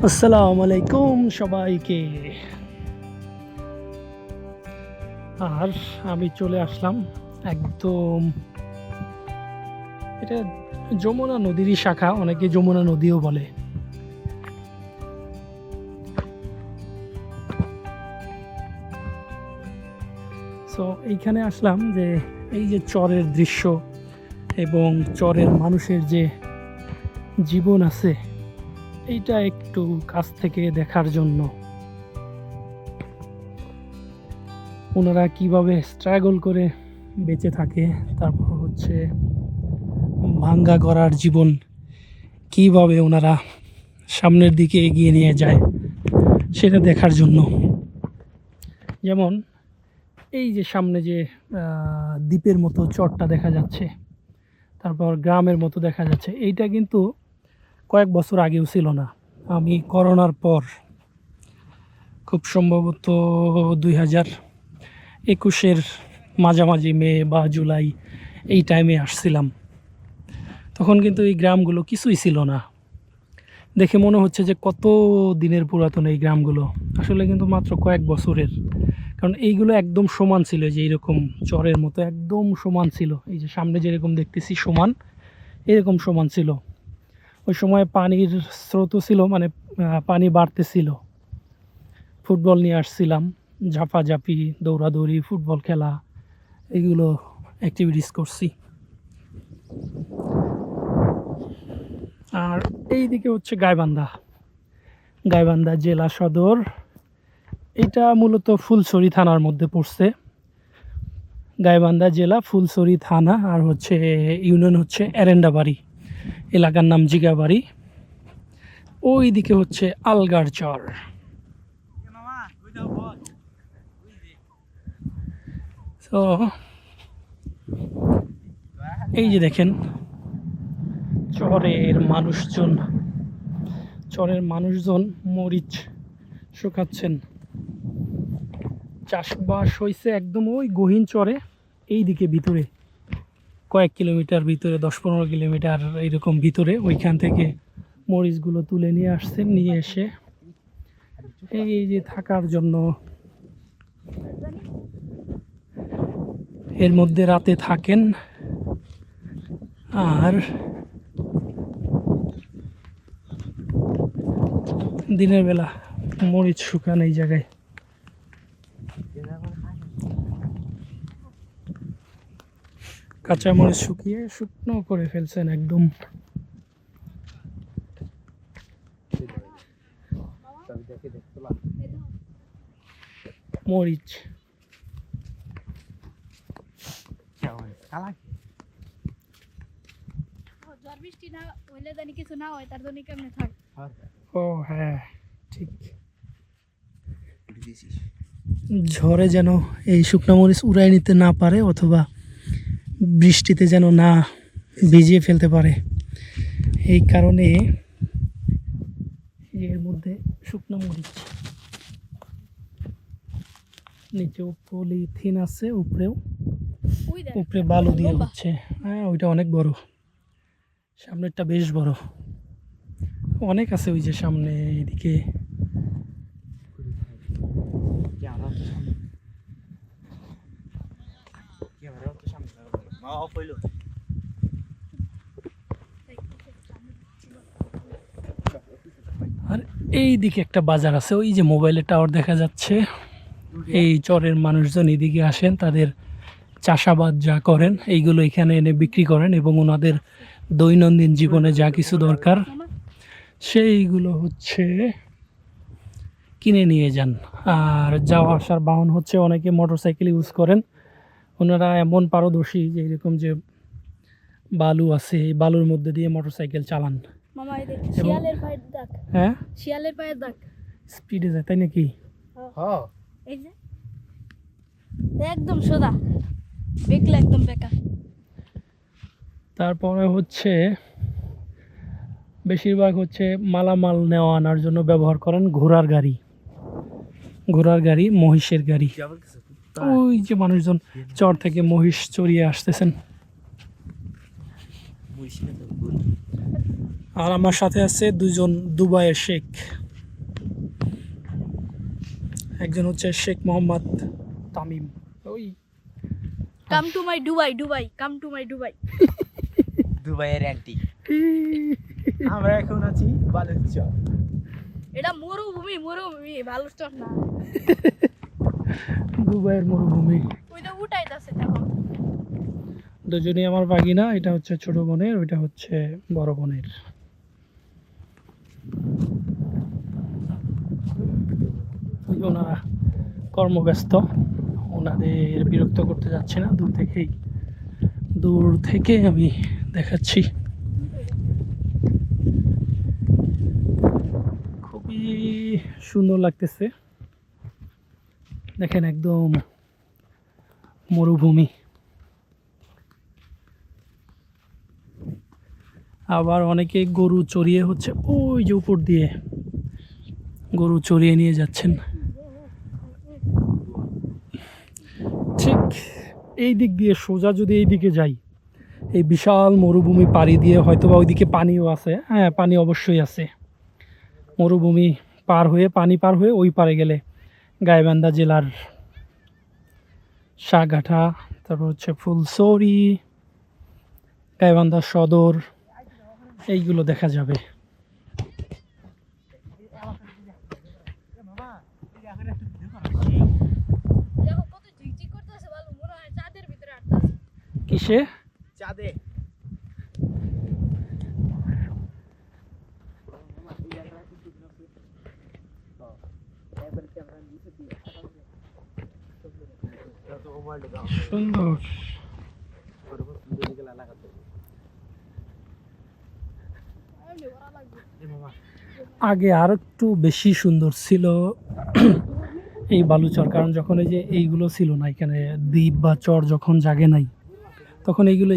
আসসালামু আলাইকুম সবাইকে। আর আমি চলে আসলাম একদম, এটা যমুনা নদীরই শাখা, অনেকে যমুনা নদীও বলে। সো এইখানে আসলাম যে এই যে চরের দৃশ্য এবং চরের মানুষের যে জীবন আছে এইটা একটু কাছ থেকে দেখার জন্য। ওনারা কিভাবে স্ট্রাগল করে বেঁচে থাকে, তারপর হচ্ছে ভাঙ্গা করার জীবন কিভাবে ওনারা সামনের দিকে এগিয়ে নিয়ে যায় সেটা দেখার জন্য। যেমন এই যে সামনে যে দ্বীপের মতো চরটা দেখা যাচ্ছে, তারপর গ্রামের মতো দেখা যাচ্ছে, এইটা কিন্তু কয়েক বছর আগেও ছিল না। আমি করোনার পর খুব সম্ভবত 2021-এর মাঝামাঝি মে বা জুলাই এই টাইমে আসছিলাম। তখন কিন্তু এই গ্রামগুলো কিছুই ছিল না। দেখে মনে হচ্ছে যে কত দিনের পুরাতন এই গ্রামগুলো, আসলে কিন্তু মাত্র কয়েক বছরের। কারণ এইগুলো একদম সমান ছিল, যে এইরকম চরের মতো একদম সমান ছিল। এই যে সামনে যেরকম দেখতেছি সমান, এরকম সমান ছিল। ওই সময় পানির স্রোতও ছিল, মানে পানি বাড়তেছিল। ফুটবল নিয়ে আসছিলাম, ঝাপাঝাপি, দৌড়াদৌড়ি, ফুটবল খেলা, এগুলো অ্যাক্টিভিটিস করছি। আর এই দিকে হচ্ছে গাইবান্ধা, গাইবান্ধা জেলা সদর। এটা মূলত ফুলছড়ি থানার মধ্যে পড়ছে। গাইবান্ধা জেলা, ফুলছড়ি থানা, আর হচ্ছে ইউনিয়ন হচ্ছে এরেন্ডাবাড়ি, এলাকার নাম জিগাবাড়ি। ওই দিকে হচ্ছে আলগার চর। তো এই যে দেখেন চরের মানুষজন মরিচ শুকাচ্ছেন। চাষবাস হয়েছে একদম ওই গহীন চরে, এই দিকে ভিতরে কয়েক কিলোমিটার ভিতরে, 10-15 কিলোমিটার এইরকম ভিতরে, ওইখান থেকে মরিচগুলো তুলে নিয়ে আসছেন, নিয়ে এসে এই যে থাকার জন্য এর মধ্যে রাতে থাকেন। আর দিনের বেলা মরিচ শুকান এই জায়গায়। কাঁচা মরিচ শুকিয়ে শুকনো করে ফেলছেন একদম। মরিচ ও হ্যাঁ ঠিক, ঝড়ে যেন এই শুকনো মরিচ উড়াই নিতে না পারে, অথবা বৃষ্টিতে যেন না ভিজিয়ে ফেলতে পারে, এই কারণে এর মধ্যে শুকনো মরিচ। নিচেও পলিথিন আছে, উপরে বালু দিয়ে হচ্ছে। হ্যাঁ ওইটা অনেক বড়, সামনেরটা বেশ বড়, অনেক আছে ওই যে সামনে এদিকে। আর এই দিকে একটা বাজার আছে, ওই যে মোবাইলের টাওয়ার দেখা যাচ্ছে। এই চরের মানুষজন এদিকে আসেন, তাদের চাষাবাদ যা করেন এইগুলো এখানে এনে বিক্রি করেন, এবং ওনাদের দৈনন্দিন জীবনে যা কিছু দরকার সেইগুলো হচ্ছে কিনে নিয়ে যান। আর যাওয়া আসার বাহন হচ্ছে অনেকে মোটরসাইকেল ইউজ করেন। ওনারা এমন পারদর্শী যে এরকম যে বালু আছে, এই বালুর মধ্যে দিয়ে মোটরসাইকেল চালান। হ্যাঁ শিয়ালের পায়ের দাগ স্পিডে যায়, তাই নাকি? এই যে একদম সোজা, বেকলা একদম বেকা। তারপরে হচ্ছে বেশিরভাগ হচ্ছে মালামাল নেওয়া আনার জন্য ব্যবহার করেন ঘোড়ার গাড়ি, মহিষের গাড়ি। ওই যে মানুষজন চর থেকে মহিষ চড়িয়ে আসতেছেন। আর আমার সাথে আছে দুজন দুবাইয়ের শেখ। একজন হচ্ছে শেখ মোহাম্মদ তামিম। ওই come to my Dubai come to my Dubai. দুবাইয়ের অ্যান্টি। আমরা এখন আছি বালুচর। এটা মরুভূমি বালুচর না। দুবাইয়ের মরুভূমি। ওইটা উঠাইতাছে দেখো। দুজনেই আমার বাগিনা, এটা হচ্ছে ছোট বোনের, ওইটা হচ্ছে বড় বোনের। ওনারা কর্মব্যস্ত, ওনাদের বিরক্ত করতে যাচ্ছে না, দূর থেকে আমি দেখাচ্ছি। খুবই সুন্দর লাগতেছে, দেখেন একদম মরুভূমি। আবার অনেকে গরু চড়িয়ে হচ্ছে ওই যে উপর দিয়ে গরু চড়িয়ে নিয়ে যাচ্ছেন। ঠিক এই দিক দিয়ে সোজা যদি এই দিকে যাই, এই বিশাল মরুভূমি পাড়ি দিয়ে হয়তো বা ওইদিকে পানিও আছে। হ্যাঁ, পানি অবশ্যই আছে। মরুভূমি পানি পার হয়ে ওই পারে গেলে গাইবান্ধা জেলার সাগাঠা, তারপর হচ্ছে ফুলছড়ি, গাইবান্ধা সদর, এইগুলো দেখা যাবে। দেখো কত ঝিকঝিক করতেছে ভালো, মনে হয় চাঁদের ভিতরে আটকাছে। কিসে? চাঁদে। সুন্দর। আগে আর একটু বেশি সুন্দর ছিল এই বালুচর, কারণ যখন এইগুলো ছিল না, এখানে দ্বীপ বা চর যখন জাগে নাই, তখন এইগুলো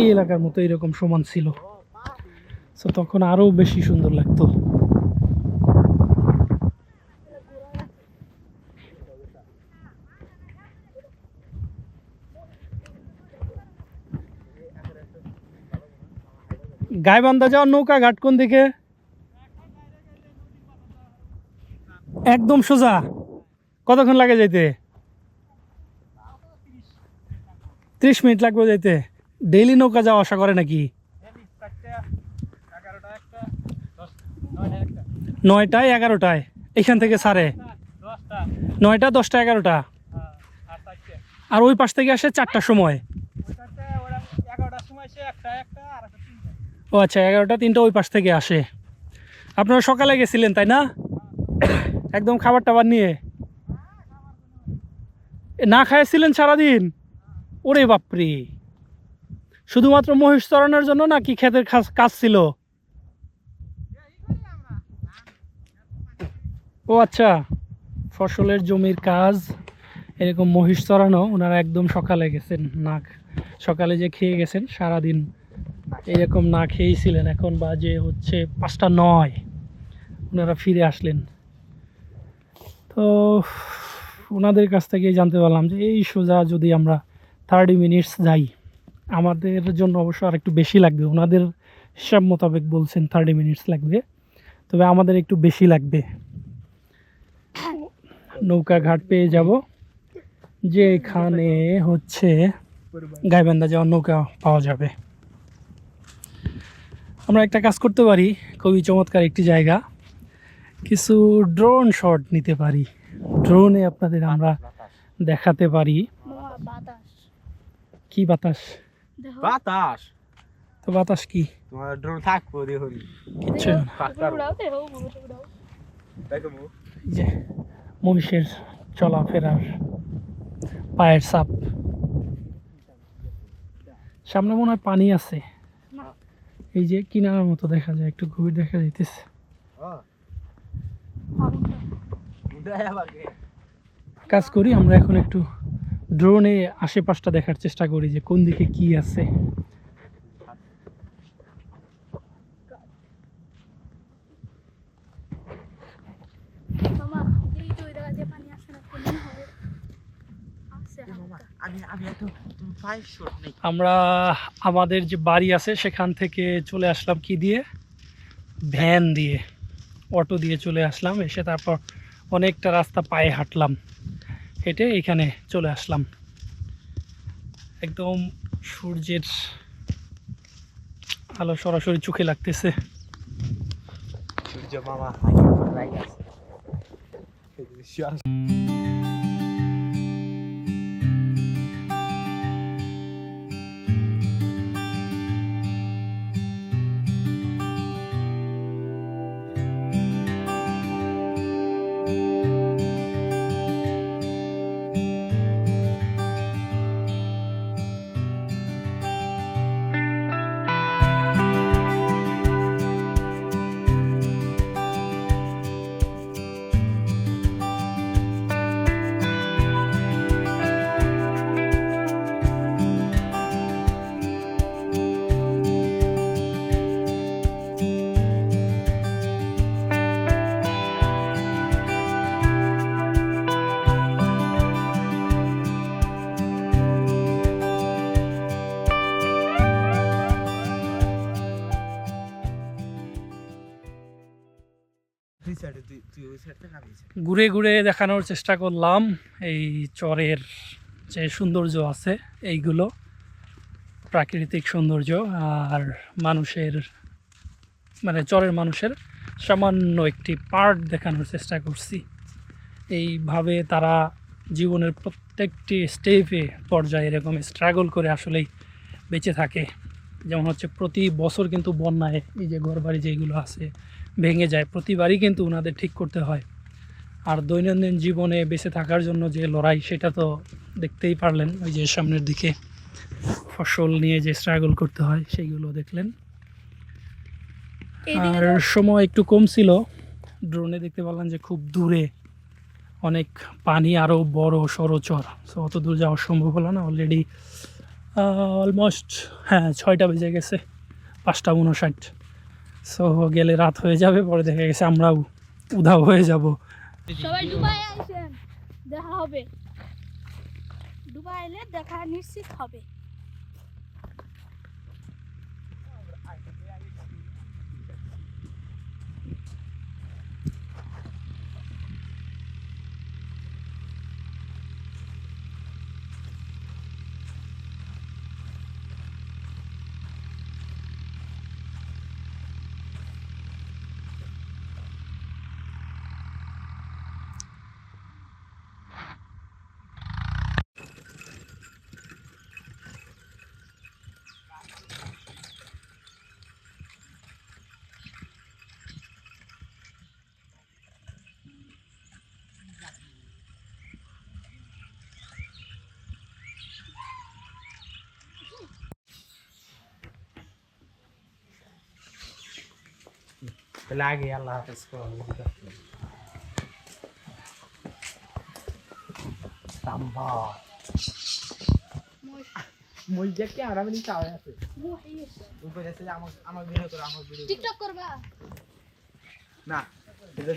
এই এলাকার মতো এরকম সমান ছিল। তো তখন আরো বেশি সুন্দর লাগতো। গাইবান্ধা যাওয়ার নৌকা ঘাট কোন দিকে? একদম সোজা। কতক্ষণ লাগে যাইতে? 30 মিনিট লাগবে যাইতে। ডেইলি নৌকা যাওয়া আসা করে নাকি? 9টায় 11টায় এখান থেকে ছাড়ে? 9টা 10টা 11টা, আর ওই পাশ থেকে আসে 4টার সময়। ও আচ্ছা, 11টা 3টা ওই পাশ থেকে আসে। আপনারা সকালে গেছিলেন তাই না? একদম খাবার টাবার নিয়ে না খাইছিলেন সারাদিন? ওরে বাপরে, শুধুমাত্র মহিষ চড়ানোর জন্য নাকি ক্ষেতের কাজ ছিল? ও আচ্ছা, ফসলের জমির কাজ, এরকম মহিষ চড়ানো। ওনারা একদম সকালে গেছেন, সকালে যে খেয়ে গেছেন, সারাদিন এরকম না খেয়েই ছিলেন। এখন বাজে হচ্ছে 5টা 9, ওনারা ফিরে আসলেন। তো ওনাদের কাছ থেকে জানতে পারলাম যে এই সোজা যদি আমরা 30 মিনিটস যাই, আমাদের জন্য অবশ্য আর একটু বেশি লাগবে। ওনাদের হিসাব মোতাবেক বলছেন 30 মিনিটস লাগবে, তবে আমাদের একটু বেশি লাগবে। নৌকা ঘাট পেয়ে যাব, যেখানে হচ্ছে গাইবান্ধা যাওয়ার নৌকা পাওয়া যাবে। আমরা একটা কাজ করতে পারি, খুবই চমৎকার একটি জায়গা, কিছু ড্রোন শট নিতে পারি। ড্রোনে আপনাদের আমরা দেখাতে পারি। বাতাস, কি বাতাস? দেখো বাতাস তো বাতাস কি? তোমার ড্রোন থাকবো দেখুন। কিচ্ছু না। উড়াও দেখো উড়াও। দেখো এই যে মহিষের চলাফেরার পায়ের ছাপ। সামনে মনে হয় পানি আছে, না, এই যে কিনারার মতো দেখা যায়, একটু গভীর দেখা যাইতেছে। কাজ করি আমরা এখন, একটু ড্রোনে আশেপাশটা দেখার চেষ্টা করি যে কোন দিকে কি আছে। মামা এই তো ওই জায়গা দিয়ে পানি আসে না, মনে হয় আসে হালকা। আমরা আমাদের যে বাড়ি আছে সেখান থেকে চলে আসলাম কি দিয়ে, ভ্যান দিয়ে, অটো দিয়ে চলে আসলাম। এসে তারপর অনেকটা রাস্তা পায়ে হাঁটলাম, হেঁটে এখানে চলে আসলাম। একদম সূর্যের আলো সরাসরি চোখে লাগতেছে। সূর্য মামা রাইট আছে। ঘুরে ঘুরে দেখানোর চেষ্টা করলাম এই চরের যে সৌন্দর্য আছে এইগুলো, প্রাকৃতিক সৌন্দর্য, আর মানুষের মানে চরের মানুষের সামান্য একটি পার্ট দেখানোর চেষ্টা করছি। এইভাবে তারা জীবনের প্রত্যেকটি স্টেপে পর্যায়ে এরকম স্ট্রাগল করে আসলেই বেঁচে থাকে। যেমন হচ্ছে প্রতি বছর কিন্তু বন্যায় এই যে ঘরবাড়ি যেগুলো আছে ভেঙে যায়, প্রতিবারই কিন্তু ওনাদের ঠিক করতে হয়। আর দৈনন্দিন জীবনে বেঁচে থাকার জন্য যে লড়াই, সেটা তো দেখতেই পারলেন, ওই যে সামনের দিকে ফসল নিয়ে যে স্ট্রাগল করতে হয় সেইগুলো দেখলেন। আর সময় একটু কম ছিল, ড্রোনে দেখতে পারলাম যে খুব দূরে অনেক পানি, আরও বড় সড়ো চর। সো অত দূর যাওয়া সম্ভব হলো না। অলরেডি অলমোস্ট 6টা বেজে গেছে, 5:59। সো গেলে রাত হয়ে যাবে, পরে দেখা গেছে আমরাও উধাও হয়ে যাব। সবাই দুবাই আইছেন, দেখা হবে। দুবাই এলে দেখা নিশ্চিত হবে। লাগে আল্লাহ হাফেজ। টিকটক করবা না,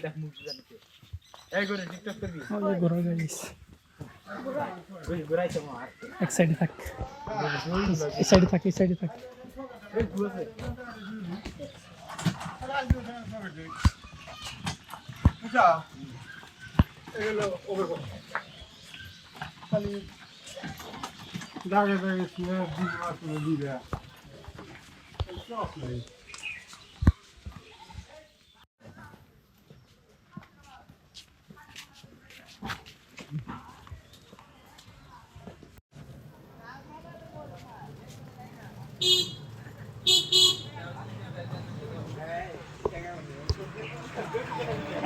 দেখ মুখ জানিতে এই করে টিকটক করবি। ওই ঘোরা গাইস, ওই ঘুরাইছে মা আর এক সাইডে থাক, এই সাইডে থাক, এই সাইডে থাক। এই ঘুরাছে আচ্ছা এগুলো ওভার খালি দাগে দাগে শুয়ে দিন আসলে দিবে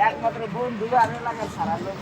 একমাত্র বন্ধু আর লাগা সারা লোক